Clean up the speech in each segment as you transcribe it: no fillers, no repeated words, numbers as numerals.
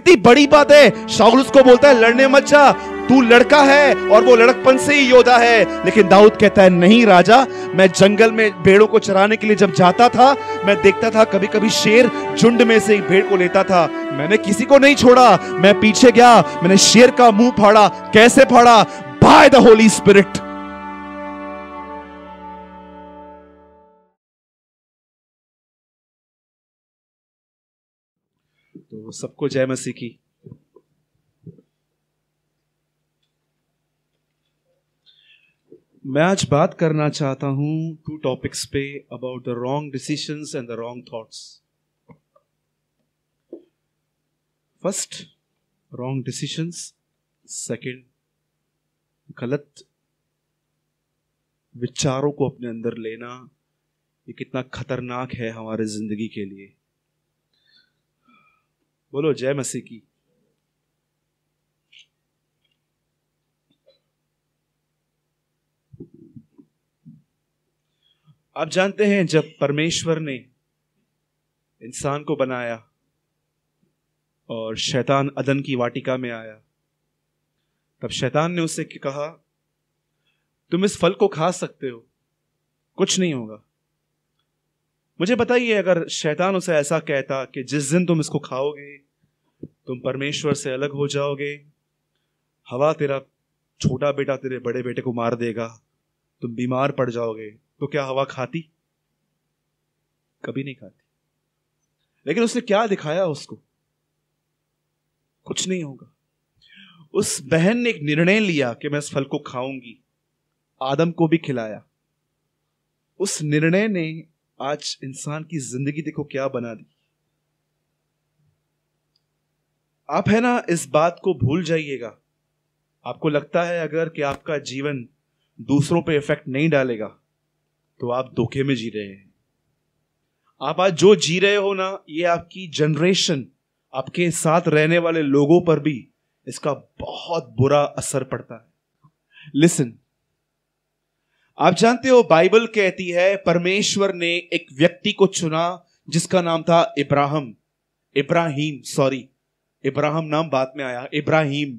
कितनी बड़ी बात है। शाऊल उसको बोलता है लड़ने मत जा, तू लड़का है और वो लड़कपन से ही योद्धा है। लेकिन दाऊद कहता है नहीं राजा, मैं जंगल में भेड़ों को चराने के लिए जब जाता था, मैं देखता था कभी कभी शेर झुंड में से एक भेड़ को लेता था, मैंने किसी को नहीं छोड़ा, मैं पीछे गया, मैंने शेर का मुंह फाड़ा। कैसे फाड़ा? By the Holy Spirit. तो सबको जय मसीह की। मैं आज बात करना चाहता हूं 2 टॉपिक्स पे about the wrong decisions and the wrong thoughts. First, wrong decisions. Second, गलत विचारों को अपने अंदर लेना, ये कितना खतरनाक है हमारे जिंदगी के लिए। बोलो जय मसीह की। आप जानते हैं जब परमेश्वर ने इंसान को बनाया और शैतान अदन की वाटिका में आया, तब शैतान ने उससे कहा तुम इस फल को खा सकते हो, कुछ नहीं होगा। मुझे बताइए, अगर शैतान उसे ऐसा कहता कि जिस दिन तुम इसको खाओगे तुम परमेश्वर से अलग हो जाओगे, हवा तेरा छोटा बेटा तेरे बड़े बेटे को मार देगा, तुम बीमार पड़ जाओगे, तो क्या हवा खाती? कभी नहीं खाती। लेकिन उसने क्या दिखाया उसको? कुछ नहीं होगा। उस बहन ने एक निर्णय लिया कि मैं इस फल को खाऊंगी, आदम को भी खिलाया। उस निर्णय ने आज इंसान की जिंदगी देखो क्या बना दी। आप है ना, इस बात को भूल जाइएगा। आपको लगता है अगर कि आपका जीवन दूसरों पे इफेक्ट नहीं डालेगा तो आप धोखे में जी रहे हैं। आप आज जो जी रहे हो ना, ये आपकी जनरेशन, आपके साथ रहने वाले लोगों पर भी इसका बहुत बुरा असर पड़ता है। लिसन, आप जानते हो बाइबल कहती है परमेश्वर ने एक व्यक्ति को चुना जिसका नाम था इब्राहिम नाम बाद में आया, इब्राहिम।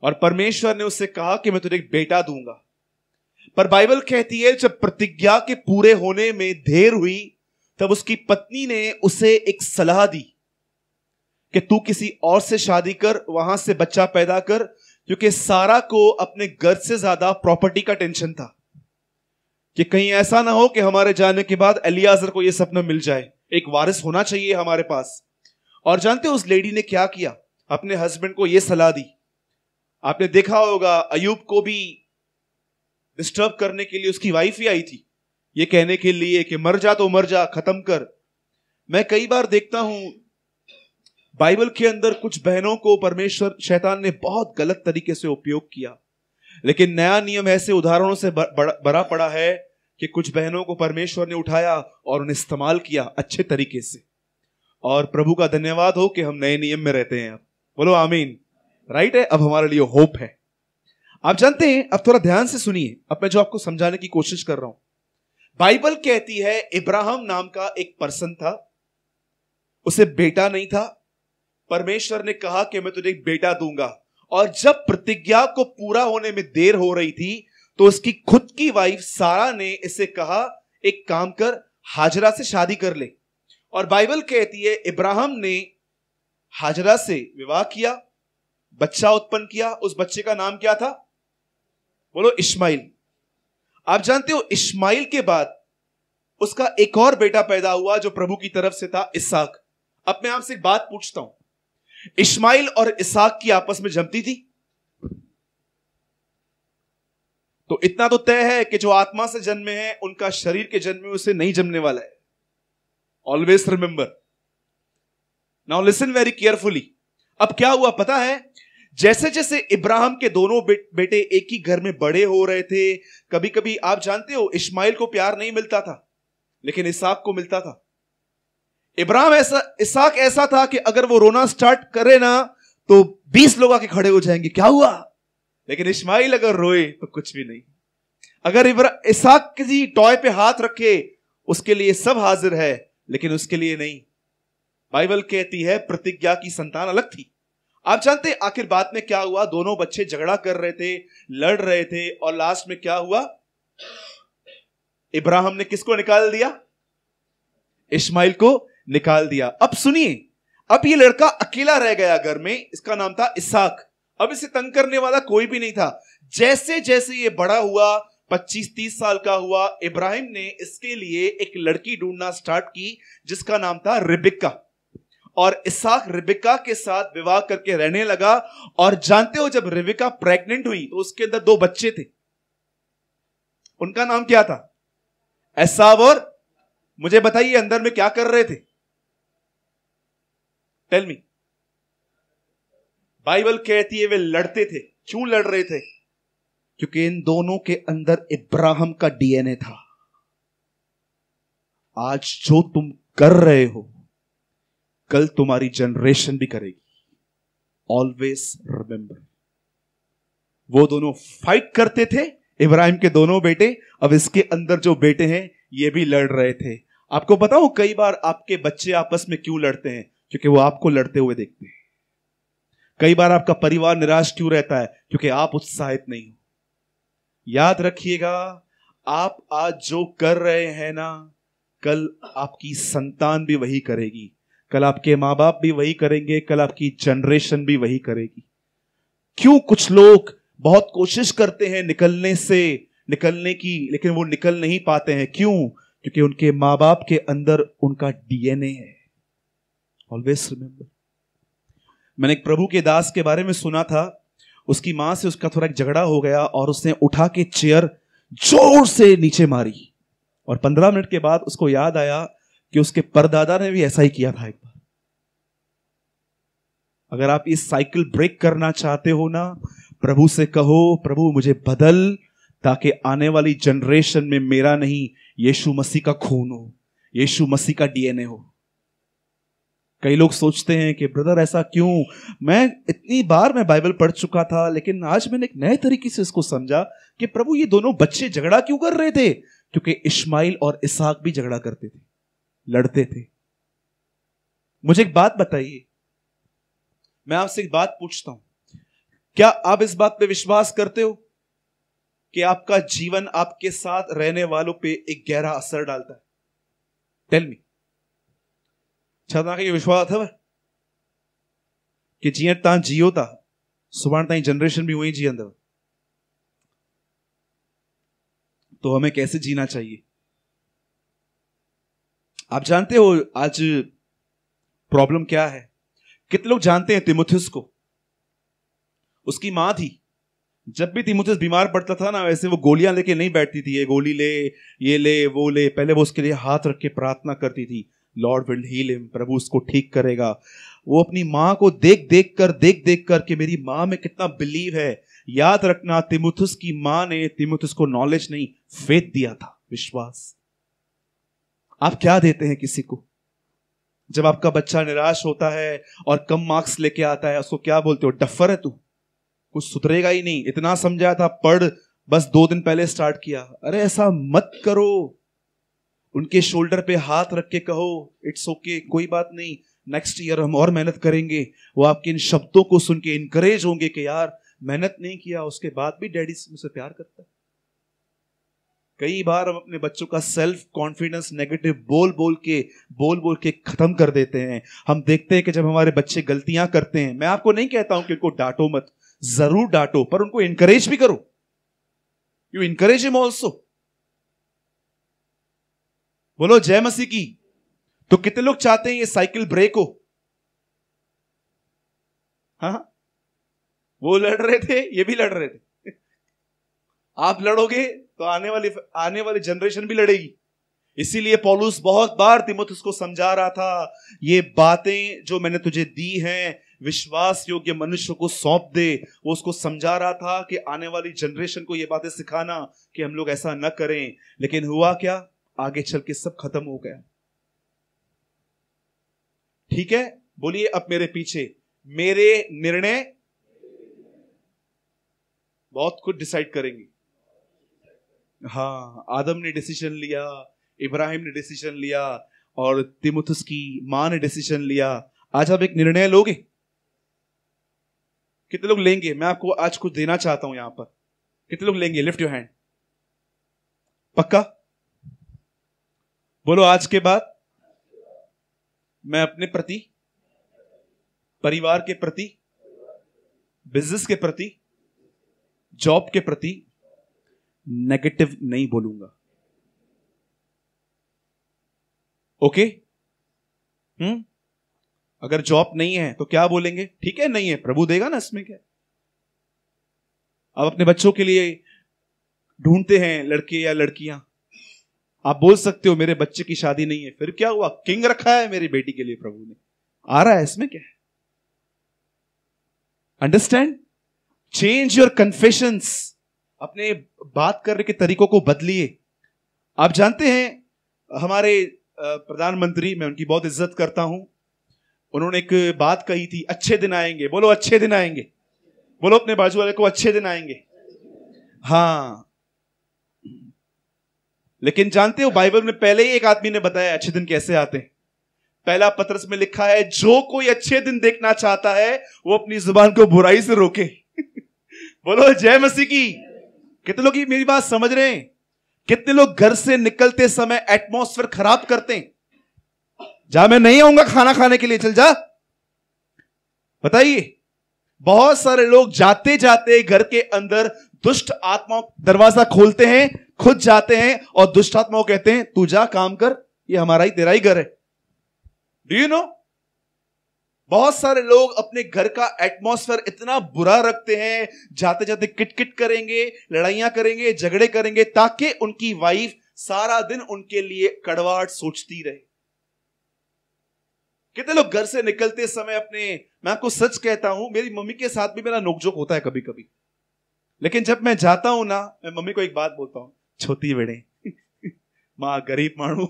और परमेश्वर ने उससे कहा कि मैं तुझे एक बेटा दूंगा। पर बाइबल कहती है जब प्रतिज्ञा के पूरे होने में देर हुई तब उसकी पत्नी ने उसे एक सलाह दी कि तू किसी और से शादी कर, वहां से बच्चा पैदा कर, क्योंकि सारा को अपने घर से ज्यादा प्रॉपर्टी का टेंशन था कि कहीं ऐसा ना हो कि हमारे जाने के बाद एलियाजर को यह सपना मिल जाए, एक वारिस होना चाहिए हमारे पास। और जानते हो उस लेडी ने क्या किया? अपने हस्बैंड को यह सलाह दी। आपने देखा होगा अयूब को भी डिस्टर्ब करने के लिए उसकी वाइफ ही आई थी, ये कहने के लिए कि मर जा तो मर जा, खत्म कर। मैं कई बार देखता हूं बाइबल के अंदर कुछ बहनों को परमेश्वर शैतान ने बहुत गलत तरीके से उपयोग किया, लेकिन नया नियम ऐसे उदाहरणों से भरा पड़ा है कि कुछ बहनों को परमेश्वर ने उठाया और उन्हें इस्तेमाल किया अच्छे तरीके से। और प्रभु का धन्यवाद हो कि हम नए नियम में रहते हैं। अब बोलो आमीन। राइट है, अब हमारे लिए होप है। आप जानते हैं, अब थोड़ा ध्यान से सुनिए, अब मैं जो आपको समझाने की कोशिश कर रहा हूं। बाइबल कहती है इब्राहिम नाम का एक पर्सन था, उसे बेटा नहीं था। परमेश्वर ने कहा कि मैं तुझे एक बेटा दूंगा। और जब प्रतिज्ञा को पूरा होने में देर हो रही थी तो उसकी खुद की वाइफ सारा ने इसे कहा एक काम कर, हाजरा से शादी कर ले। और बाइबल कहती है इब्राहिम ने हाजरा से विवाह किया, बच्चा उत्पन्न किया। उस बच्चे का नाम क्या था? बोलो इश्माइल। आप जानते हो इश्माइल के बाद उसका एक और बेटा पैदा हुआ जो प्रभु की तरफ से था, इसहाक। अब मैं आपसे एक बात पूछता हूं, इश्माइल और इसहाक की आपस में जमती थी? तो इतना तो तय है कि जो आत्मा से जन्मे हैं उनका शरीर के जन्मे उसे नहीं जमने वाला है। Always remember. Now listen very carefully. अब क्या हुआ पता है? जैसे जैसे इब्राहिम के दोनों बेटे एक ही घर में बड़े हो रहे थे, कभी कभी आप जानते हो इश्माइल को प्यार नहीं मिलता था लेकिन इसहाक को मिलता था। इसहाक ऐसा था कि अगर वो रोना स्टार्ट करे ना तो 20 लोग आके खड़े हो जाएंगे, क्या हुआ? लेकिन इश्माइल अगर रोए तो कुछ भी नहीं। अगर इसहाक किसी टॉय पे हाथ रखे उसके लिए सब हाजिर है, लेकिन उसके लिए नहीं। बाइबल कहती है प्रतिज्ञा की संतान अलग थी। आप जानते हैं आखिर बाद में क्या हुआ? दोनों बच्चे झगड़ा कर रहे थे, लड़ रहे थे, और लास्ट में क्या हुआ? इब्राहिम ने किसको निकाल दिया? इस्माइल को निकाल दिया। अब सुनिए, अब ये लड़का अकेला रह गया घर में, इसका नाम था इसहाक। अब इसे तंग करने वाला कोई भी नहीं था। जैसे जैसे ये बड़ा हुआ, 25-30 साल का हुआ, इब्राहिम ने इसके लिए एक लड़की ढूंढना स्टार्ट की जिसका नाम था रिबिका। और इसहाक रिबिका के साथ विवाह करके रहने लगा। और जानते हो, जब रिबिका प्रेग्नेंट हुई तो उसके अंदर 2 बच्चे थे। उनका नाम क्या था? एसाव। और मुझे बताइए अंदर में क्या कर रहे थे? Tell me. बाइबल कहती है वे लड़ते थे। क्यों लड़ रहे थे? क्योंकि इन दोनों के अंदर इब्राहिम का डीएनए था। आज जो तुम कर रहे हो, कल तुम्हारी जनरेशन भी करेगी। Always remember. वो दोनों फाइट करते थे, इब्राहिम के दोनों बेटे। अब इसके अंदर जो बेटे हैं ये भी लड़ रहे थे। आपको बताऊं, कई बार आपके बच्चे आपस में क्यों लड़ते हैं? क्योंकि वो आपको लड़ते हुए देखते हैं। कई बार आपका परिवार निराश क्यों रहता है? क्योंकि आप उत्साहित नहीं हो। याद रखिएगा, आप आज जो कर रहे हैं ना, कल आपकी संतान भी वही करेगी, कल आपके मां बाप भी वही करेंगे, कल आपकी जनरेशन भी वही करेगी। क्यों कुछ लोग बहुत कोशिश करते हैं निकलने की, लेकिन वो निकल नहीं पाते हैं? क्यों? क्योंकि उनके मां बाप के अंदर उनका डीएनए है। Always remember. मैंने एक प्रभु के दास के बारे में सुना था। उसकी मां से उसका थोड़ा एक झगड़ा हो गया और उसने उठा के चेयर जोर से नीचे मारी। और 15 मिनट के बाद उसको याद आया कि उसके परदादा ने भी ऐसा ही किया था एक बार। अगर आप इस साइकिल ब्रेक करना चाहते हो ना, प्रभु से कहो, प्रभु मुझे बदल, ताकि आने वाली जनरेशन में मेरा नहीं, यीशु मसीह का खून हो, यीशु मसीह का डीएनए हो। कई लोग सोचते हैं कि ब्रदर ऐसा क्यों? मैं इतनी बार मैं बाइबल पढ़ चुका था, लेकिन आज मैंने एक नए तरीके से इसको समझा कि प्रभु ये दोनों बच्चे झगड़ा क्यों कर रहे थे? क्योंकि इस्माइल और इसहाक भी झगड़ा करते थे, लड़ते थे। मुझे एक बात बताइए, मैं आपसे एक बात पूछता हूं, क्या आप इस बात पे विश्वास करते हो कि आपका जीवन आपके साथ रहने वालों पे एक गहरा असर डालता है? Tell me. छा के विश्वास अथव कि जीअं तव्हां जियो था, सुभाणे ताईं जनरेशन भी वही जीअंदव। तो हमें कैसे जीना चाहिए? आप जानते हो आज प्रॉब्लम क्या है? कितने लोग जानते हैं तिमुथियुस को? उसकी मां थी। जब भी तिमुथियुस बीमार पड़ता था ना, वैसे वो गोलियां लेके नहीं बैठती थी, ये गोली ले, ये ले, वो ले। पहले वो उसके लिए हाथ रख के प्रार्थना करती थी, लॉर्ड विल हील हिम, प्रभु उसको ठीक करेगा। वो अपनी मां को देख देख कर कि मेरी मां में कितना बिलीव है। याद रखना, तिमुथियुस की मां ने तिमुथियुस को नॉलेज नहीं, फेथ दिया था, विश्वास। आप क्या देते हैं किसी को? जब आपका बच्चा निराश होता है और कम मार्क्स लेके आता है, उसको क्या बोलते हो? डफर है तू, कुछ सुधरेगा ही नहीं, इतना समझाया था, पढ़, बस 2 दिन पहले स्टार्ट किया। अरे ऐसा मत करो। उनके शोल्डर पे हाथ रख के कहो, इट्स ओके, कोई बात नहीं, नेक्स्ट ईयर हम और मेहनत करेंगे। वो आपके इन शब्दों को सुन के इनकरेज होंगे कि यार मेहनत नहीं किया, उसके बाद भी डैडी मुझसे प्यार करता है। कई बार हम अपने बच्चों का सेल्फ कॉन्फिडेंस नेगेटिव बोल बोल के खत्म कर देते हैं। हम देखते हैं कि जब हमारे बच्चे गलतियां करते हैं, मैं आपको नहीं कहता हूं कि उनको डांटो मत, जरूर डांटो, पर उनको इनकरेज भी करो। You encourage him also. बोलो जय मसीह की। तो कितने लोग चाहते हैं ये साइकिल ब्रेक हो? हाँ, वो लड़ रहे थे, ये भी लड़ रहे थे। आप लड़ोगे तो आने वाली जनरेशन भी लड़ेगी। इसीलिए पौलुस बहुत बार तिमुथियुस को समझा रहा था, ये बातें जो मैंने तुझे दी हैं, विश्वास योग्य मनुष्य को सौंप दे। वो उसको समझा रहा था कि आने वाली जनरेशन को ये बातें सिखाना कि हम लोग ऐसा न करें। लेकिन हुआ क्या? आगे चल के सब खत्म हो गया। ठीक है, बोलिए अब मेरे पीछे, मेरे निर्णय बहुत कुछ डिसाइड करेंगे। हाँ, आदम ने डिसीजन लिया, इब्राहिम ने डिसीजन लिया, और तीमुथियुस की मां ने डिसीजन लिया। आज आप एक निर्णय लोगे? कितने लोग लेंगे? मैं आपको आज कुछ देना चाहता हूं यहां पर। कितने लोग लेंगे? Lift your hand. पक्का? बोलो, आज के बाद मैं अपने प्रति, परिवार के प्रति, बिजनेस के प्रति, जॉब के प्रति नेगेटिव नहीं बोलूंगा। ओके? अगर जॉब नहीं है तो क्या बोलेंगे? ठीक है, नहीं है, प्रभु देगा ना, इसमें क्या। आप अपने बच्चों के लिए ढूंढते हैं लड़के या लड़कियां, आप बोल सकते हो मेरे बच्चे की शादी नहीं है, फिर क्या हुआ? किंग रखा है मेरी बेटी के लिए प्रभु ने, आ रहा है, इसमें क्या है। अंडरस्टैंड? Change your confessions. अपने बात करने के तरीकों को बदलिए। आप जानते हैं हमारे प्रधानमंत्री, मैं उनकी बहुत इज्जत करता हूं, उन्होंने एक बात कही थी, अच्छे दिन आएंगे। बोलो, अच्छे दिन आएंगे। बोलो अपने बाजू वाले को, अच्छे दिन आएंगे। हाँ, लेकिन जानते हो बाइबल में पहले ही एक आदमी ने बताया अच्छे दिन कैसे आते हैं। पहला पत्रस में लिखा है, जो कोई अच्छे दिन देखना चाहता है वो अपनी जुबान को बुराई से रोके। बोलो जय मसीह की। कितने लोग मेरी बात समझ रहे हैं? कितने लोग घर से निकलते समय एटमॉस्फेयर खराब करते हैं? जा, मैं नहीं आऊंगा खाना खाने के लिए, चल जा। बताइए, बहुत सारे लोग जाते जाते घर के अंदर दुष्ट आत्माओं दरवाजा खोलते हैं, खुद जाते हैं और दुष्ट आत्माओं कहते हैं तू जा काम कर, ये हमारा ही तेरा ही घर है। Do you know? बहुत सारे लोग अपने घर का एटमॉस्फेयर इतना बुरा रखते हैं, जाते जाते किटकिट करेंगे, लड़ाइयां करेंगे, झगड़े करेंगे, ताकि उनकी वाइफ सारा दिन उनके लिए कड़वाहट सोचती रहे। कितने लोग घर से निकलते समय अपने, मैं आपको सच कहता हूं, मेरी मम्मी के साथ भी मेरा नोकझोंक होता है कभी कभी, लेकिन जब मैं जाता हूं ना, मैं मम्मी को एक बात बोलता हूं, छोटी बेड़े मां गरीब मानू।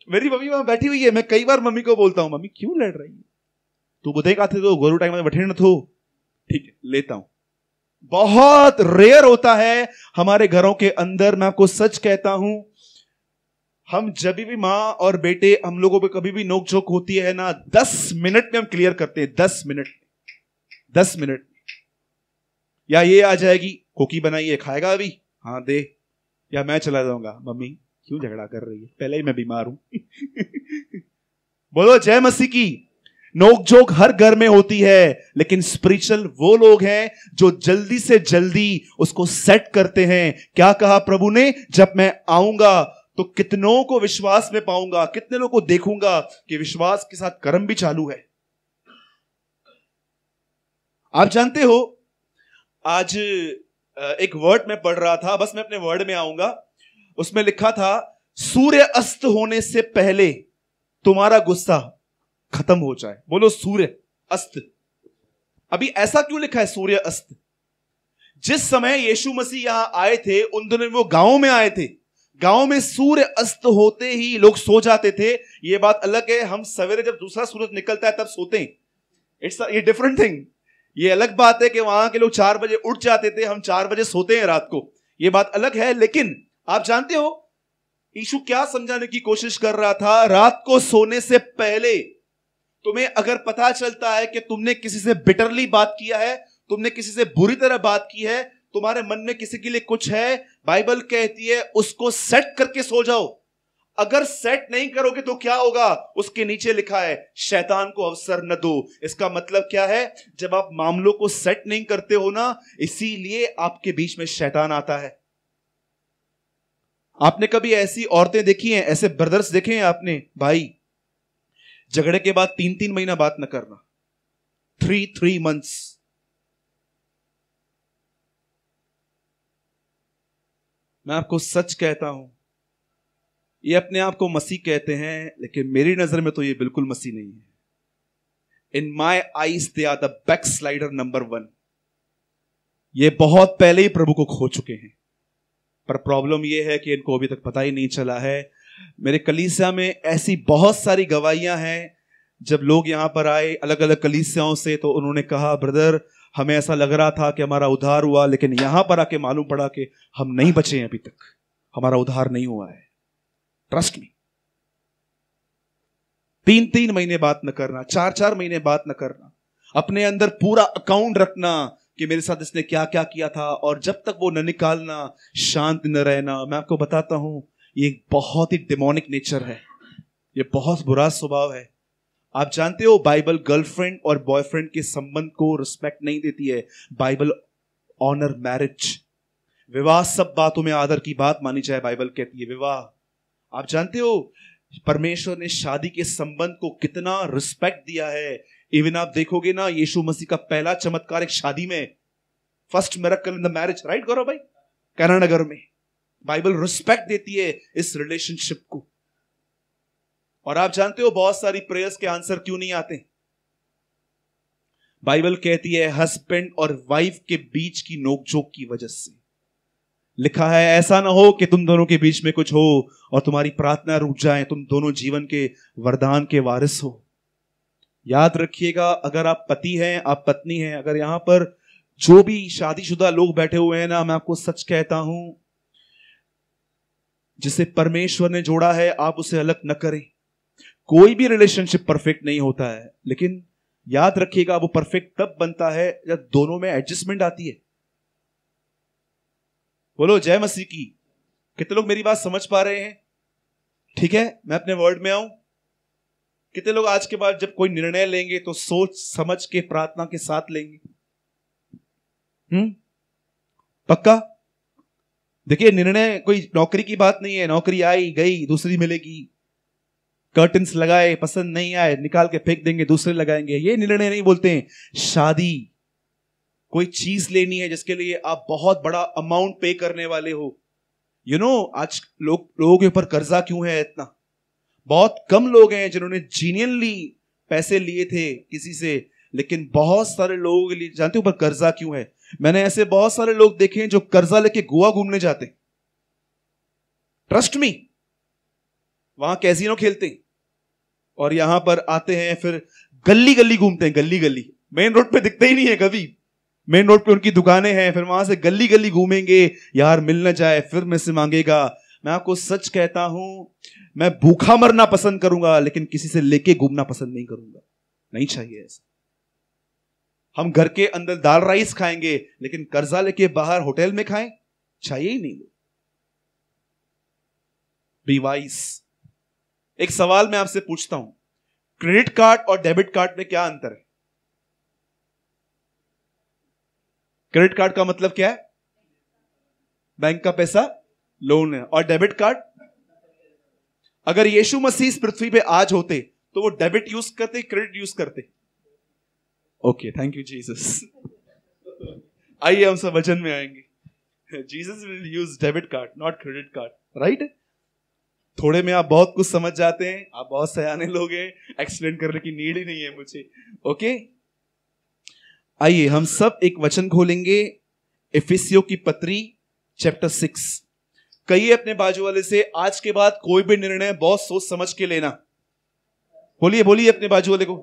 मेरी मम्मी वहां बैठी हुई है, मैं कई बार मम्मी को बोलता हूं, मम्मी क्यों लड़ रही है, तू बुधे का थे तो गोरू टाइम में बैठे न थो, ठीक है लेता हूं। बहुत रेयर होता है हमारे घरों के अंदर, मैं आपको सच कहता हूं, हम जब भी मां और बेटे, हम लोगों पे कभी भी नोकझोंक होती है ना, 10 मिनट में हम क्लियर करते हैं। 10 मिनट, 10 मिनट। या ये आ जाएगी, कोकी बनाइए, खाएगा अभी, हाँ दे, या मैं चला जाऊंगा, मम्मी क्यों झगड़ा कर रही है, पहले ही मैं बीमार हूं। बोलो जय मसीह की। नोकझोंक हर घर में होती है, लेकिन स्पिरिचुअल वो लोग हैं जो जल्दी से जल्दी उसको सेट करते हैं। क्या कहा प्रभु ने? जब मैं आऊंगा तो कितनों को विश्वास में पाऊंगा, कितने लोगों को देखूंगा कि विश्वास के साथ कर्म भी चालू है। आप जानते हो, आज एक वर्ड में पढ़ रहा था, बस मैं अपने वर्ड में आऊंगा, उसमें लिखा था सूर्य अस्त होने से पहले तुम्हारा गुस्सा खत्म हो जाए। बोलो सूर्य अस्त। अभी ऐसा क्यों लिखा है सूर्य अस्त? जिस समय यीशु मसीह यहां आए थे, उन दिनों वो गांव में आए थे, गांव में सूर्य अस्त होते ही लोग सो जाते थे। ये बात अलग है, हम सवेरे जब दूसरा सूरज निकलता है तब सोते हैं, इट्स ये डिफरेंट थिंग। ये अलग बात है कि वहां के लोग 4 बजे उठ जाते थे, हम 4 बजे सोते हैं रात को, ये बात अलग है। लेकिन आप जानते हो यीशु क्या समझाने की कोशिश कर रहा था? रात को सोने से पहले तुम्हें अगर पता चलता है कि तुमने किसी से बिटरली बात किया है, तुमने किसी से बुरी तरह बात की है, तुम्हारे मन में किसी के लिए कुछ है, बाइबल कहती है उसको सेट करके सो जाओ। अगर सेट नहीं करोगे तो क्या होगा? उसके नीचे लिखा है शैतान को अवसर न दो। इसका मतलब क्या है? जब आप मामलों को सेट नहीं करते हो ना, इसीलिए आपके बीच में शैतान आता है। आपने कभी ऐसी औरतें देखी हैं, ऐसे ब्रदर्स देखे हैं आपने? भाई झगड़े के बाद 3-3 महीना बात न करना, 3 months। मैं आपको सच कहता हूं, ये अपने आप को मसीह कहते हैं, लेकिन मेरी नजर में तो ये बिल्कुल मसीह नहीं है। In my eyes they are the backslider number 1। ये बहुत पहले ही प्रभु को खो चुके हैं, पर प्रॉब्लम ये है कि इनको अभी तक पता ही नहीं चला है। मेरे कलीसिया में ऐसी बहुत सारी गवाहियां हैं, जब लोग यहां पर आए अलग अलग कलीसियाओं से, तो उन्होंने कहा ब्रदर हमें ऐसा लग रहा था कि हमारा उद्धार हुआ, लेकिन यहां पर आके मालूम पड़ा कि हम नहीं बचे हैं, अभी तक हमारा उद्धार नहीं हुआ है। Trust me. 3-3 महीने बात न करना, 4-4 महीने बात न करना, अपने अंदर पूरा अकाउंट रखना कि मेरे साथ इसने क्या क्या किया था, और जब तक वो न निकालना शांत न रहना। मैं आपको बताता हूं, ये एक बहुत ही डिमोनिक नेचर है, ये बहुत बुरा स्वभाव है। आप जानते हो बाइबल गर्लफ्रेंड और बॉयफ्रेंड के संबंध को रिस्पेक्ट नहीं देती है। बाइबल ऑनर मैरिज, विवाह सब बातों में आदर की बात मानी जाए, बाइबल कहती है विवाह। आप जानते हो परमेश्वर ने शादी के संबंध को कितना रिस्पेक्ट दिया है। इवन आप देखोगे ना, यीशु मसीह का पहला चमत्कार एक शादी में, first miracle in the marriage, right Gaurav भाई, कैना नगर में। बाइबल रिस्पेक्ट देती है इस रिलेशनशिप को। और आप जानते हो बहुत सारी प्रेयर्स के आंसर क्यों नहीं आते? बाइबल कहती है हस्बैंड और वाइफ के बीच की नोकझोंक की वजह से। लिखा है ऐसा ना हो कि तुम दोनों के बीच में कुछ हो और तुम्हारी प्रार्थना रुक जाए, तुम दोनों जीवन के वरदान के वारिस हो। याद रखिएगा, अगर आप पति हैं, आप पत्नी हैं, अगर यहां पर जो भी शादीशुदा लोग बैठे हुए हैं ना, मैं आपको सच कहता हूं, जिसे परमेश्वर ने जोड़ा है आप उसे अलग न करें। कोई भी रिलेशनशिप परफेक्ट नहीं होता है, लेकिन याद रखिएगा वो परफेक्ट तब बनता है जब दोनों में एडजस्टमेंट आती है। बोलो जय मसीह की। कितने लोग मेरी बात समझ पा रहे हैं? ठीक है, मैं अपने वर्ड में आऊं। कितने लोग आज के बाद जब कोई निर्णय लेंगे तो सोच समझ के प्रार्थना के साथ लेंगे? पक्का? देखिए, निर्णय कोई नौकरी की बात नहीं है। नौकरी आई गई, दूसरी मिलेगी। कर्टन्स लगाए, पसंद नहीं आए, निकाल के फेंक देंगे, दूसरे लगाएंगे। ये निर्णय नहीं बोलते हैं। शादी कोई चीज लेनी है जिसके लिए आप बहुत बड़ा अमाउंट पे करने वाले हो। आज लोगों के ऊपर कर्जा क्यों है इतना? बहुत कम लोग हैं जिन्होंने जीनियनली पैसे लिए थे किसी से, लेकिन बहुत सारे लोगों के लिए जानते हो ऊपर कर्जा क्यों है? मैंने ऐसे बहुत सारे लोग देखे हैं जो कर्जा लेके गोवा घूमने जाते, ट्रस्ट मी, वहां कैसीनो खेलते और यहां पर आते हैं, फिर गली गली घूमते हैं। गली गली, मेन रोड पे दिखते ही नहीं है कभी। मेन रोड पे उनकी दुकानें हैं, फिर वहां से गली गली घूमेंगे, यार मिल न जाए, फिर मुझसे मांगेगा। मैं आपको सच कहता हूं, मैं भूखा मरना पसंद करूंगा लेकिन किसी से लेके घूमना पसंद नहीं करूंगा। नहीं चाहिए ऐसा। हम घर के अंदर दाल राइस खाएंगे लेकिन कर्जा लेके बाहर होटल में खाएं, चाहिए ही नहीं। Be wise. एक सवाल मैं आपसे पूछता हूं, क्रेडिट कार्ड और डेबिट कार्ड में क्या अंतर है? क्रेडिट कार्ड का मतलब क्या है? बैंक का पैसा, लोन है। और डेबिट कार्ड, अगर यीशु मसीह इस पृथ्वी पे आज होते तो वो डेबिट यूज करते, क्रेडिट यूज करते? Okay, thank you Jesus. आइए हम सब वचन में आएंगे। Jesus will use debit card, not credit card, right? थोड़े में आप बहुत कुछ समझ जाते हैं, आप बहुत सयाने लोग हैं, एक्सप्लेन करने की नीड ही नहीं है मुझे। ओके, आइए हम सब एक वचन खोलेंगे, इफिसियों की पत्री चैप्टर 6। कहिए अपने बाजू वाले से, आज के बाद कोई भी निर्णय बहुत सोच समझ के लेना। बोलिए बोलिए अपने बाजू वाले को।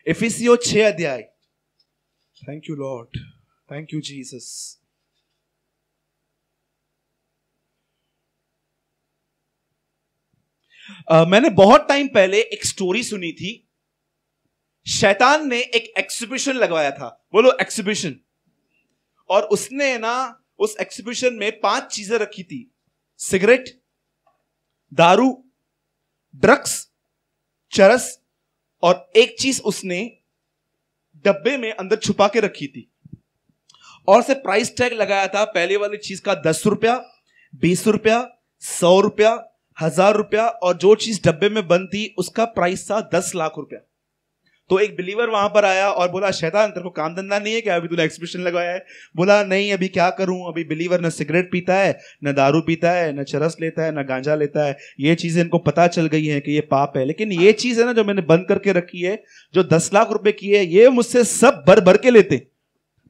इफिसियों 6 अध्याय। Thank you Lord, thank you Jesus. मैंने बहुत टाइम पहले एक स्टोरी सुनी थी। शैतान ने एक एग्जीबिशन लगवाया था। बोलो एग्जीबिशन। और उसने ना उस एग्जीबिशन में 5 चीजें रखी थी: सिगरेट, दारू, ड्रग्स, चरस, और एक चीज उसने डब्बे में अंदर छुपा के रखी थी और से प्राइस टैग लगाया था। पहले वाली चीज का 10 रुपया, 20 रुपया, 100 रुपया, 1000 रुपया, और जो चीज डब्बे में बंद थी उसका प्राइस था 10 लाख रुपया। तो एक बिलीवर वहां पर आया और बोला, शैतान तेरे को काम धंधा नहीं है क्या? अभी तूने एग्जीबिशन लगाया है। बोला नहीं, अभी क्या करूं? अभी बिलीवर न सिगरेट पीता है, न दारू पीता है, न चरस लेता है, न गांजा लेता है। ये चीजें इनको पता चल गई है कि ये पाप है। लेकिन ये चीज है ना जो मैंने बंद करके रखी है, जो 10 लाख रुपए की है, ये मुझसे सब भर भर के लेते।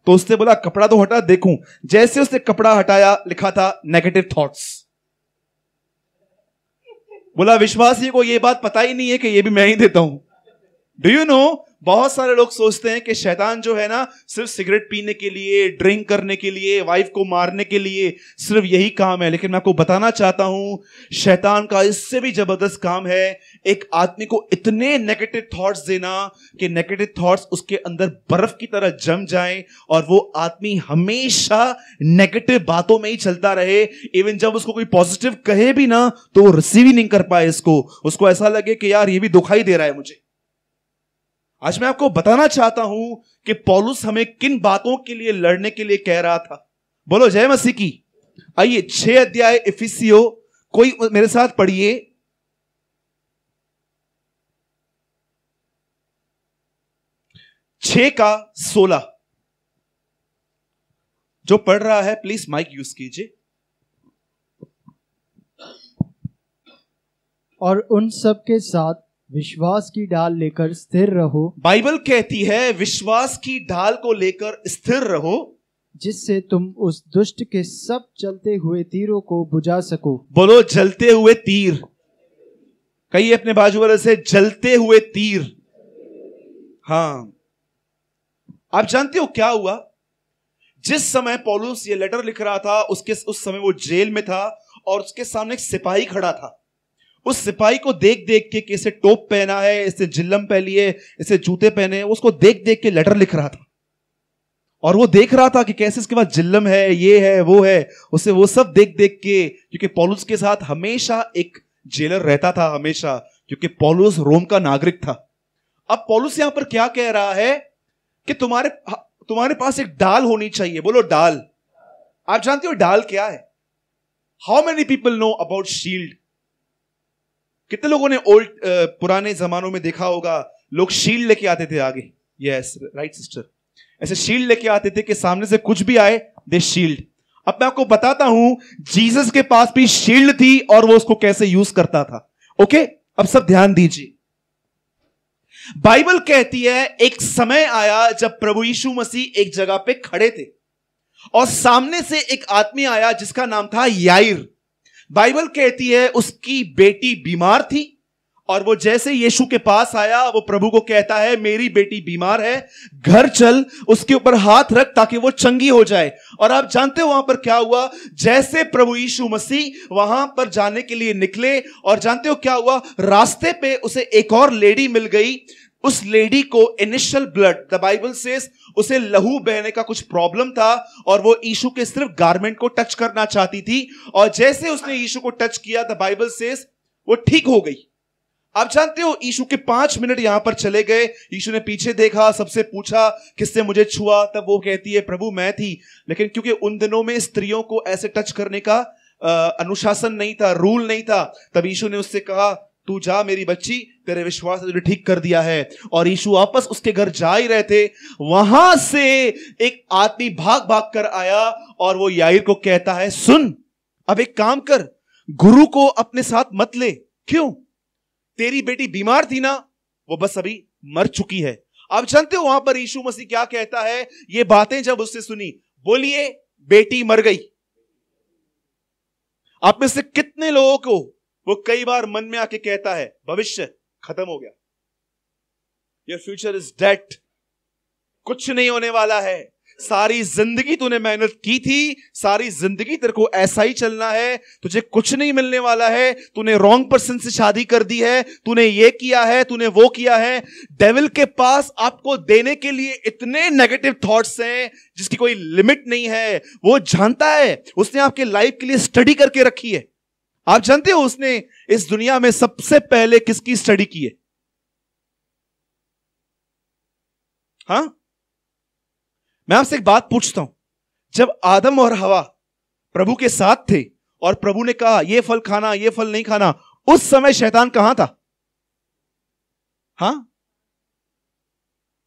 तो उसने बोला कपड़ा तो हटा देखूं। जैसे उसने कपड़ा हटाया, लिखा था नेगेटिव थॉट्स। बोला विश्वासी को ये बात पता ही नहीं है कि ये भी मैं ही देता हूं। डू यू नो, बहुत सारे लोग सोचते हैं कि शैतान जो है ना सिर्फ सिगरेट पीने के लिए, ड्रिंक करने के लिए, वाइफ को मारने के लिए सिर्फ यही काम है। लेकिन मैं आपको बताना चाहता हूं, शैतान का इससे भी जबरदस्त काम है एक आदमी को इतने नेगेटिव थॉट्स देना कि नेगेटिव थॉट्स उसके अंदर बर्फ की तरह जम जाएं और वो आदमी हमेशा नेगेटिव बातों में ही चलता रहे। इवन जब उसको कोई पॉजिटिव कहे भी ना तो वो रिसीव ही नहीं कर पाए इसको, उसको ऐसा लगे कि यार ये भी दुखाई दे रहा है मुझे। आज मैं आपको बताना चाहता हूं कि पौलुस हमें किन बातों के लिए लड़ने के लिए कह रहा था। बोलो जय मसीह की। आइए 6 अध्याय इफिसियों, कोई मेरे साथ पढ़िए। 6 का 16। जो पढ़ रहा है प्लीज माइक यूज कीजिए। और उन सब के साथ विश्वास की ढाल लेकर स्थिर रहो। बाइबल कहती है विश्वास की ढाल को लेकर स्थिर रहो, जिससे तुम उस दुष्ट के सब चलते हुए तीरों को बुझा सको। बोलो जलते हुए तीर। कहिए अपने बाजू वाले से, जलते हुए तीर। हाँ, आप जानते हो क्या हुआ? जिस समय पौलुस ये लेटर लिख रहा था उस समय वो जेल में था और उसके सामने एक सिपाही खड़ा था। उस सिपाही को देख देख के कि इसे टोप पहना है, इसे जिल्लम पहनी है, इसे जूते पहने हैं, उसको देख देख के लेटर लिख रहा था। और वो देख रहा था कि कैसे इसके पास जिल्लम है, ये है, वो है, उसे वो सब देख देख के, क्योंकि पौलुस के साथ हमेशा एक जेलर रहता था हमेशा, क्योंकि पौलुस रोम का नागरिक था। अब पौलुस यहां पर क्या कह रहा है कि तुम्हारे पास एक डाल होनी चाहिए। बोलो डाल। आप जानते हो डाल क्या है? How many people know about shield? कितने लोगों ने पुराने जमानों में देखा होगा, लोग शील्ड लेके आते थे आगे। यस राइट सिस्टर, ऐसे शील्ड लेके आते थे कि सामने से कुछ भी आए दे शील्ड। अब मैं आपको बताता हूं जीसस के पास भी शील्ड थी और वो उसको कैसे यूज करता था। ओके, अब सब ध्यान दीजिए। बाइबल कहती है एक समय आया जब प्रभु यीशु मसीह एक जगह पे खड़े थे और सामने से एक आदमी आया जिसका नाम था याईर। बाइबल कहती है उसकी बेटी बीमार थी और वो जैसे यीशु के पास आया वो प्रभु को कहता है मेरी बेटी बीमार है, घर चल, उसके ऊपर हाथ रख ताकि वो चंगी हो जाए। और आप जानते हो वहां पर क्या हुआ? जैसे प्रभु यीशु मसीह वहां पर जाने के लिए निकले और जानते हो क्या हुआ? रास्ते पे उसे एक और लेडी मिल गई। उस लेडी को initial blood, the Bible says, उसे लहू बहने का कुछ प्रॉब्लम था और वो यीशु के सिर्फ गारमेंट को टच करना चाहती थी और जैसे उसने यीशु को टच किया द बाइबल सेज वो ठीक हो गई। आप जानते हो यीशु के 5 मिनट यहां पर चले गए। यीशु ने पीछे देखा, सबसे पूछा किसने मुझे छुआ, तब वो कहती है प्रभु मैं थी। लेकिन क्योंकि उन दिनों में स्त्रियों को ऐसे टच करने का अनुशासन नहीं था, रूल नहीं था, तब यीशु ने उससे कहा तू जा मेरी बच्ची, तेरे विश्वास ने तुझे ठीक कर दिया है। और यीशु वापस उसके घर जा ही रहे थे, वहां से एक आदमी भाग भाग कर आया और वो याईर को कहता है सुन, अब एक काम कर, गुरु को अपने साथ मत ले। क्यों? तेरी बेटी बीमार थी ना, वो बस अभी मर चुकी है। आप जानते हो वहां पर यीशु मसीह क्या कहता है? ये बातें जब उससे सुनी, बोलिए बेटी मर गई। आप में से कितने लोगों को वो कई बार मन में आके कहता है भविष्य खत्म हो गया, योर फ्यूचर इज डेड, कुछ नहीं होने वाला है, सारी जिंदगी तूने मेहनत की थी, सारी जिंदगी तेरे को ऐसा ही चलना है, तुझे कुछ नहीं मिलने वाला है, तूने रॉन्ग पर्सन से शादी कर दी है, तूने ये किया है, तूने वो किया है। डेविल के पास आपको देने के लिए इतने नेगेटिव थॉट्स हैं जिसकी कोई लिमिट नहीं है। वो जानता है, उसने आपके लाइफ के लिए स्टडी करके रखी है। आप जानते हो उसने इस दुनिया में सबसे पहले किसकी स्टडी की है? हां, मैं आपसे एक बात पूछता हूं, जब आदम और हवा प्रभु के साथ थे और प्रभु ने कहा ये फल खाना, ये फल नहीं खाना, उस समय शैतान कहां था? हां,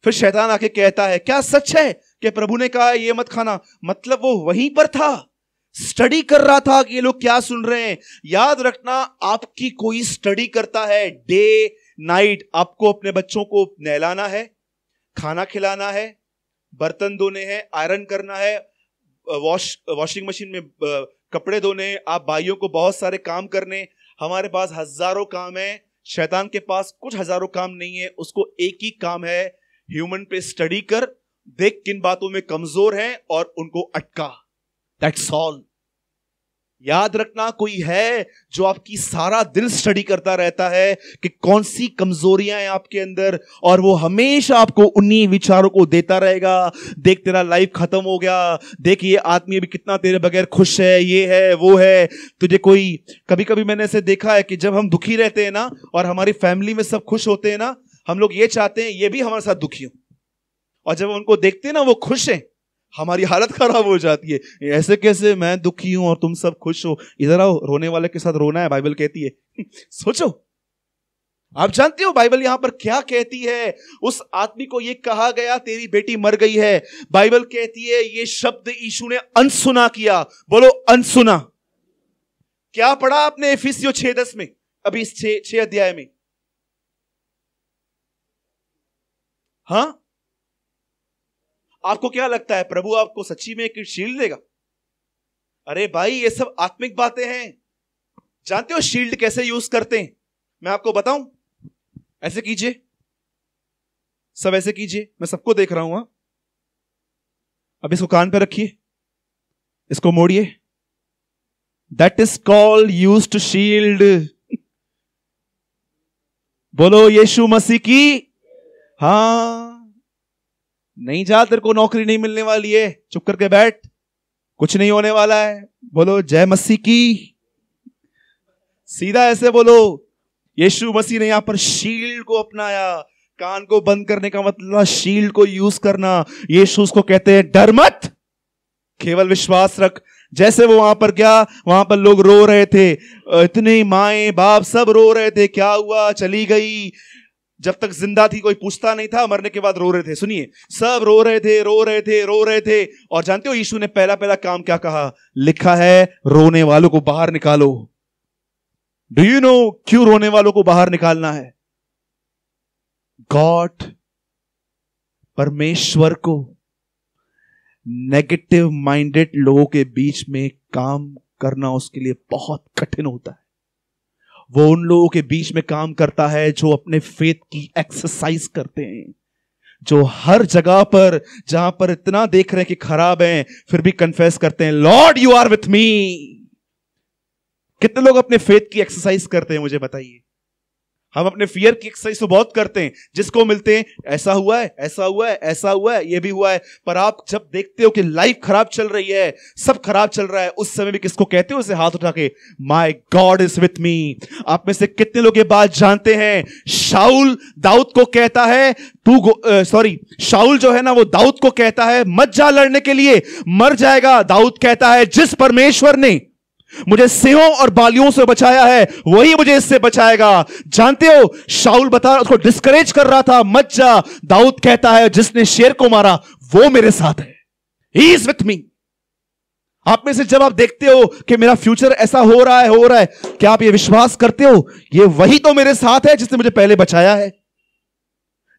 फिर शैतान आके कहता है क्या सच है कि प्रभु ने कहा ये मत खाना? मतलब वो वहीं पर था, स्टडी कर रहा था कि ये लोग क्या सुन रहे हैं। याद रखना, आपकी कोई स्टडी करता है डे नाइट। आपको अपने बच्चों को नहलाना है, खाना खिलाना है, बर्तन धोने हैं, आयरन करना है, वॉशिंग मशीन में कपड़े धोने, आप भाइयों को बहुत सारे काम करने। हमारे पास हजारों काम है, शैतान के पास कुछ हजारों काम नहीं है, उसको एक ही काम है, ह्यूमन पे स्टडी कर, देख किन बातों में कमजोर है और उनको अटका। That's all. याद रखना, कोई है जो आपकी सारा दिन स्टडी करता रहता है कि कौन सी कमजोरियां हैं आपके अंदर, और वो हमेशा आपको उन्हीं विचारों को देता रहेगा। देख तेरा लाइफ खत्म हो गया, देख ये आदमी भी कितना तेरे बगैर खुश है, ये है वो है। तुझे कोई, कभी कभी मैंने ऐसे देखा है कि जब हम दुखी रहते हैं ना और हमारी फैमिली में सब खुश होते हैं ना, हम लोग ये चाहते हैं ये भी हमारे साथ दुखी हो, और जब उनको देखते हैं ना वो खुश हैं, हमारी हालत खराब हो जाती है। ऐसे कैसे, मैं दुखी हूं और तुम सब खुश हो, इधर आओ, रोने वाले के साथ रोना है, बाइबल कहती है। सोचो, आप जानते हो बाइबल यहां पर क्या कहती है? उस आदमी को ये कहा गया तेरी बेटी मर गई है। बाइबल कहती है ये शब्द यीशु ने अनसुना किया। बोलो अनसुना। क्या पढ़ा आपने इफिसियों 6:10 में, अभी इस 6 अध्याय में? हां, आपको क्या लगता है प्रभु आपको सच्ची में एक शील्ड देगा? अरे भाई, ये सब आत्मिक बातें हैं। जानते हो शील्ड कैसे यूज करते हैं? मैं आपको बताऊं। ऐसे कीजिए, सब ऐसे कीजिए, मैं सबको देख रहा हूं। अब इसको कान पे रखिए, इसको मोड़िए। That is called use to shield. बोलो यीशु मसीह की। हां, नहीं जा, तेरे को नौकरी नहीं मिलने वाली है, चुप करके बैठ, कुछ नहीं होने वाला है। बोलो जय मसीह की। सीधा ऐसे बोलो। यीशु मसीह ने यहां पर शील्ड को अपनाया। कान को बंद करने का मतलब शील्ड को यूज करना। यीशु उसको कहते हैं डर मत, केवल विश्वास रख। जैसे वो वहां पर गया, वहां पर लोग रो रहे थे, इतने माएं बाप सब रो रहे थे, क्या हुआ, चली गई। जब तक जिंदा थी कोई पूछता नहीं था, मरने के बाद रो रहे थे। सुनिए, सब रो रहे थे, रो रहे थे, रो रहे थे। और जानते हो यीशु ने पहला काम क्या कहा? लिखा है रोने वालों को बाहर निकालो। डू यू नो क्यों रोने वालों को बाहर निकालना है? गॉड, परमेश्वर को नेगेटिव माइंडेड लोगों के बीच में काम करना उसके लिए बहुत कठिन होता है। वो उन लोगों के बीच में काम करता है जो अपने फेथ की एक्सरसाइज करते हैं, जो हर जगह पर जहां पर इतना देख रहे हैं कि खराब है, फिर भी कन्फेस करते हैं Lord you are with me. कितने लोग अपने फेथ की एक्सरसाइज करते हैं, मुझे बताइए। हम अपने फियर की एक्सरसाइज तो बहुत करते हैं, जिसको मिलते हैं ऐसा हुआ है, ऐसा हुआ है, ऐसा हुआ है, ये भी हुआ है। पर आप जब देखते हो कि लाइफ खराब चल रही है, सब खराब चल रहा है, उस समय भी किसको कहते हो? उसे हाथ उठा के, my God is with me. आप में से कितने लोग ये बात जानते हैं? शाऊल दाऊद को कहता है शाऊल जो है ना, वो दाऊद को कहता है मत जा लड़ने के लिए, मर जाएगा। दाऊद कहता है जिस परमेश्वर ने मुझे सिंहों और बालियों से बचाया है वही मुझे इससे बचाएगा। जानते हो, शाऊल उसको डिस्करेज कर रहा था, मत जा। दाऊद कहता है जिसने शेर को मारा वो मेरे साथ है, ही इज विथ मी। आप में से जब आप देखते हो कि मेरा फ्यूचर ऐसा हो रहा है, क्या आप ये विश्वास करते हो ये वही तो मेरे साथ है जिसने मुझे पहले बचाया है?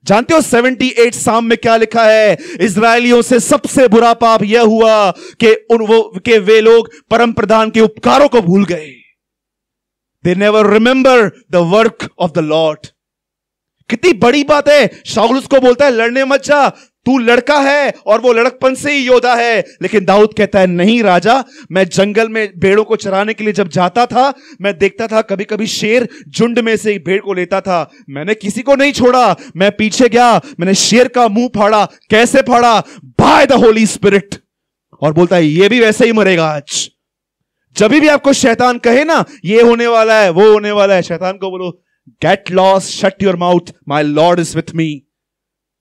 जानते हो 78 साम में क्या लिखा है? इजरायलियों से सबसे बुरा पाप यह हुआ कि वे लोग परम प्रधान के उपकारों को भूल गए। They never remember the work of the Lord. कितनी बड़ी बात है। शाऊल उसको बोलता है लड़ने मत जा, तू लड़का है और वो लड़कपन से ही योद्धा है। लेकिन दाऊद कहता है नहीं राजा, मैं जंगल में भेड़ों को चराने के लिए जब जाता था, मैं देखता था कभी कभी शेर झुंड में से भेड़ को लेता था, मैंने किसी को नहीं छोड़ा, मैं पीछे गया, मैंने शेर का मुंह फाड़ा। कैसे फाड़ा? By the Holy Spirit. और बोलता है ये भी वैसे ही मरेगा आज। जब भी आपको शैतान कहे ना ये होने वाला है, वो होने वाला है, शैतान को बोलो get lost, shut your mouth, my Lord is with me.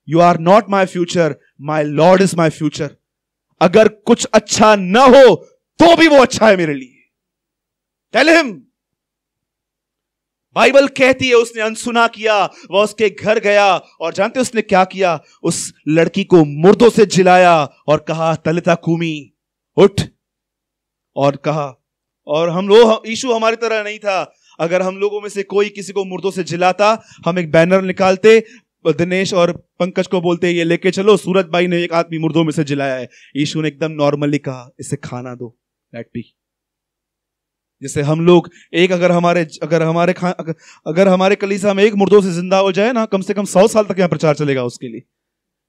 You are not my future, my Lord is my future. अगर कुछ अच्छा न हो तो भी वो अच्छा है मेरे लिए। Tell him. बाइबल कहती है उसने अनसुना किया, वह उसके घर गया और जानते उसने क्या किया? उस लड़की को मुर्दों से जिलाया और कहा तलिता कूमी, उठ। और कहा, और हम लोग, यीशु हमारी तरह नहीं था। अगर हम लोगों में से कोई किसी को मुर्दों से जिलाता, हम एक बैनर निकालते, दिनेश और पंकज को बोलते ये लेके चलो, सूरज भाई ने एक आदमी मुर्दों में से जिलाया है। यीशु ने एकदम नॉर्मली कहा इसे खाना दो, लेट बी। जैसे हम लोग एक अगर हमारे कलीसिया में एक मुर्दों से जिंदा हो जाए ना, कम से कम 100 साल तक यहां प्रचार चलेगा उसके लिए।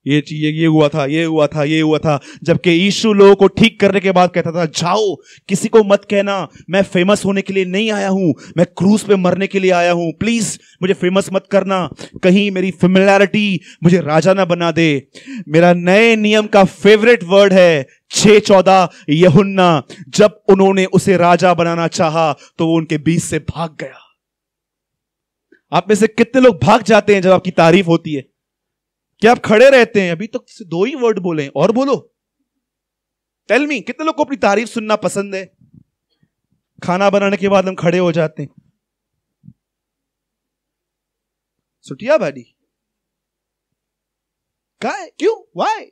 ये हुआ था, ये हुआ था, ये हुआ था। जबकि यीशु लोगों को ठीक करने के बाद कहता था, जाओ, किसी को मत कहना मैं फेमस होने के लिए नहीं आया हूं, मैं क्रूस पे मरने के लिए आया हूं। प्लीज मुझे फेमस मत करना, कहीं मेरी फेमिलियरिटी मुझे राजा ना बना दे। मेरा नए नियम का फेवरेट वर्ड है 6:14 यूहन्ना, जब उन्होंने उसे राजा बनाना चाहा तो वो उनके बीच से भाग गया। आप में से कितने लोग भाग जाते हैं जब आपकी तारीफ होती है? क्या आप खड़े रहते हैं? अभी तक तो 2 ही वर्ड बोले, और बोलो। टेल मी, कितने लोग को अपनी तारीफ सुनना पसंद है? खाना बनाने के बाद हम खड़े हो जाते हैं। सुटिया बाडी क्या है? क्यों? वाई?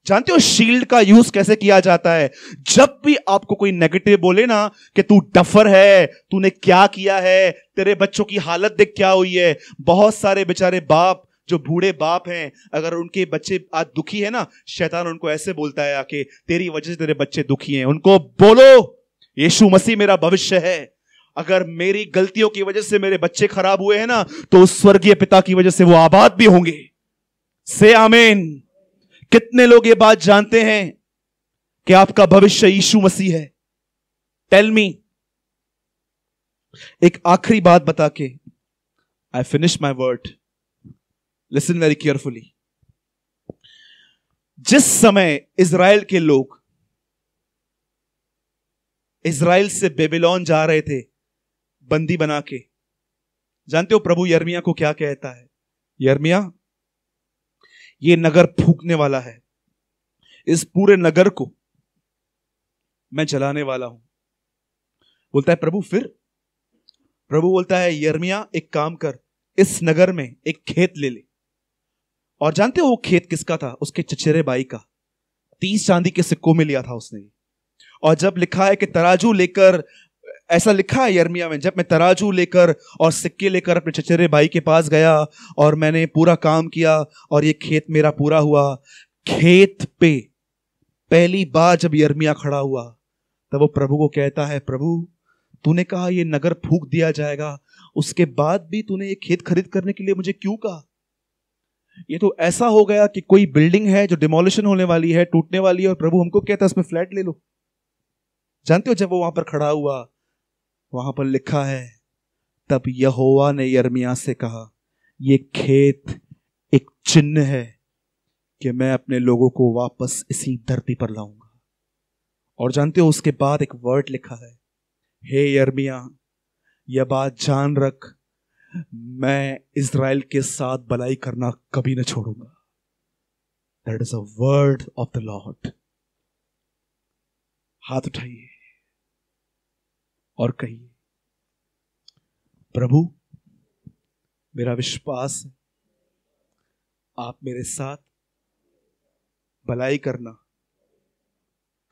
जानते हो शील्ड का यूज कैसे किया जाता है? जब भी आपको कोई नेगेटिव बोले ना कि तू डफर है, तूने क्या किया है, तेरे बच्चों की हालत देख क्या हुई है। बहुत सारे बेचारे बाप, जो बूढ़े बाप हैं, अगर उनके बच्चे आज दुखी है ना, शैतान उनको ऐसे बोलता है आके, तेरी वजह से तेरे बच्चे दुखी हैं। उनको बोलो, यीशु मसीह मेरा भविष्य है। अगर मेरी गलतियों की वजह से मेरे बच्चे खराब हुए हैं ना, तो उस स्वर्गीय पिता की वजह से वो आबाद भी होंगे। से आमीन। कितने लोग ये बात जानते हैं कि आपका भविष्य यीशु मसीह है? Tell me. एक आखिरी बात बता के I finish my word, listen very carefully. जिस समय इजराइल के लोग इजराइल से बेबीलोन जा रहे थे बंदी बना के, जानते हो प्रभु यिर्मयाह को क्या कहता है? यिर्मयाह, ये नगर फूंकने वाला है, इस पूरे नगर को मैं जलाने वाला हूं। बोलता है प्रभु, फिर? प्रभु बोलता है यिर्मयाह, एक काम कर, इस नगर में एक खेत ले ले। और जानते हो वो खेत किसका था? उसके चचेरे भाई का। 30 चांदी के सिक्कों में लिया था उसने। और जब लिखा है कि तराजू लेकर, ऐसा लिखा है यिर्मयाह में, जब मैं तराजू लेकर और सिक्के लेकर अपने चचेरे भाई के पास गया और मैंने पूरा काम किया और ये खेत मेरा पूरा हुआ। खेत पे पहली बार जब यिर्मयाह खड़ा हुआ तब वो प्रभु को कहता है, प्रभु तूने कहा ये नगर फूंक दिया जाएगा, उसके बाद भी तूने ये खेत खरीद करने के लिए मुझे क्यों कहा? ये तो ऐसा हो गया कि कोई बिल्डिंग है जो डिमोलिशन होने वाली है, टूटने वाली है, और प्रभु हमको कहता है उसमें फ्लैट ले लो। जानते हो जब वो वहां पर खड़ा हुआ, वहां पर लिखा है, तब यहोवा ने यिर्मयाह से कहा, ये खेत एक चिन्ह है कि मैं अपने लोगों को वापस इसी धरती पर लाऊंगा। और जानते हो उसके बाद एक वर्ड लिखा है, हे यिर्मयाह, यह बात जान रख, मैं इज़राइल के साथ भलाई करना कभी न छोड़ूंगा। That is a word of the Lord. हाथ उठाइए और कहिए, प्रभु मेरा विश्वास है आप मेरे साथ भलाई करना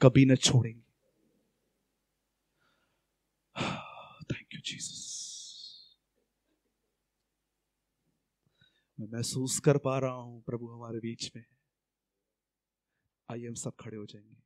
कभी न छोड़ेंगे। Thank you Jesus. मैं महसूस कर पा रहा हूं प्रभु हमारे बीच में। आइए हम सब खड़े हो जाएंगे।